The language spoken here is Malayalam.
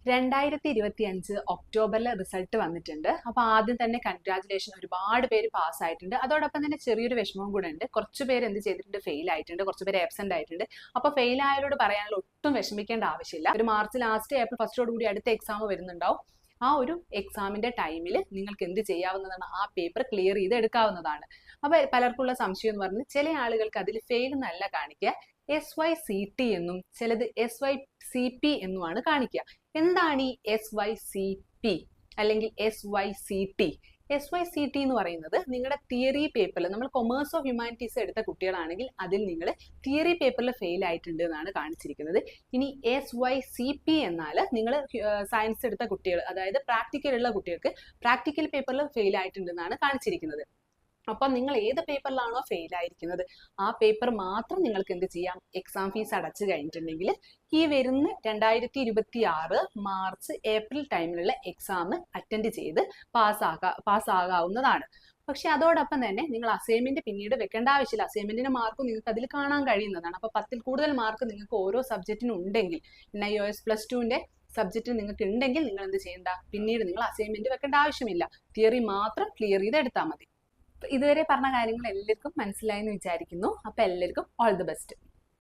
2025 ഒക്ടോബറിലെ റിസൾട്ട് വന്നിട്ടുണ്ട്. അപ്പൊ ആദ്യം തന്നെ കൺഗ്രാജുലേഷൻ, ഒരുപാട് പേര് പാസ് ആയിട്ടുണ്ട്. അതോടൊപ്പം തന്നെ ചെറിയൊരു വിഷമവും കൂടെ ഉണ്ട്. കുറച്ച് പേര് എന്ത് ചെയ്തിട്ടുണ്ട്, ഫെയിൽ ആയിട്ടുണ്ട്, കുറച്ച് പേര് ആബ്സെന്റ് ആയിട്ടുണ്ട്. അപ്പൊ ഫെയിൽ ആയവരോട് പറയാനുള്ള ഒട്ടും വിഷമിക്കേണ്ട ആവശ്യമില്ല. ഒരു മാർച്ച് ലാസ്റ്റ് ഏപ്രിൽ ഫസ്റ്റോട് കൂടി അടുത്ത എക്സാം വരുന്നുണ്ടാവും. ആ ഒരു എക്സാമിന്റെ ടൈമിൽ നിങ്ങൾക്ക് എന്ത് ചെയ്യാവുന്നതാണ്, ആ പേപ്പർ ക്ലിയർ ചെയ്ത് എടുക്കാവുന്നതാണ്. അപ്പൊ പലർക്കുള്ള സംശയം എന്ന് പറഞ്ഞ് ചില ആളുകൾക്ക് അതിൽ ഫെയിൽ എന്നല്ല കാണിക്കുക, SYCT എന്നും ചിലത് SYCP എന്നുമാണ് കാണിക്കുക. എന്താണ് ഈ SYCP അല്ലെങ്കിൽ SYCT? SYCT എന്ന് പറയുന്നത് നിങ്ങളുടെ തിയറി പേപ്പറിൽ, നമ്മൾ കൊമേഴ്സ് ഓഫ് ഹ്യൂമാനിറ്റീസ് എടുത്ത കുട്ടികളാണെങ്കിൽ അതിൽ നിങ്ങൾ തിയറി പേപ്പറിൽ ഫെയിൽ ആയിട്ടുണ്ട് എന്നാണ് കാണിച്ചിരിക്കുന്നത്. ഇനി SYCP എന്നാൽ നിങ്ങൾ സയൻസ് എടുത്ത കുട്ടികൾ, അതായത് പ്രാക്ടിക്കൽ ഉള്ള കുട്ടികൾക്ക് പ്രാക്ടിക്കൽ പേപ്പറിൽ ഫെയിൽ ആയിട്ടുണ്ടെന്നാണ് കാണിച്ചിരിക്കുന്നത്. അപ്പം നിങ്ങൾ ഏത് പേപ്പറിലാണോ ഫെയിൽ ആയിരിക്കുന്നത് ആ പേപ്പർ മാത്രം നിങ്ങൾക്ക് എന്ത് ചെയ്യാം, എക്സാം ഫീസ് അടച്ചു കഴിഞ്ഞിട്ടുണ്ടെങ്കിൽ ഈ വരുന്ന 2026 മാർച്ച് ഏപ്രിൽ ടൈമിലുള്ള എക്സാം അറ്റൻഡ് ചെയ്ത് പാസ്സാകാവുന്നതാണ്. പക്ഷെ അതോടൊപ്പം തന്നെ നിങ്ങൾ അസൈൻമെന്റ് പിന്നീട് വെക്കേണ്ട ആവശ്യമില്ല. അസൈൻമെന്റിന്റെ മാർക്കും നിങ്ങൾക്ക് അതിൽ കാണാൻ കഴിയുന്നതാണ്. അപ്പൊ 10ൽ കൂടുതൽ മാർക്ക് നിങ്ങൾക്ക് ഓരോ സബ്ജക്റ്റിനും ഉണ്ടെങ്കിൽ, NIOS +2ന്റെ സബ്ജക്റ്റ് നിങ്ങൾക്ക് ഉണ്ടെങ്കിൽ നിങ്ങൾ എന്ത് ചെയ്യേണ്ട, പിന്നീട് നിങ്ങൾ അസൈൻമെന്റ് വെക്കേണ്ട ആവശ്യമില്ല. തിയറി മാത്രം ക്ലിയർ ചെയ്ത് എടുത്താൽ മതി. ഇതുവരെ പറഞ്ഞ കാര്യങ്ങൾ എല്ലാവർക്കും മനസ്സിലായെന്ന് വിചാരിക്കുന്നു. അപ്പൊ എല്ലാവർക്കും ഓൾ ദി ബെസ്റ്റ്.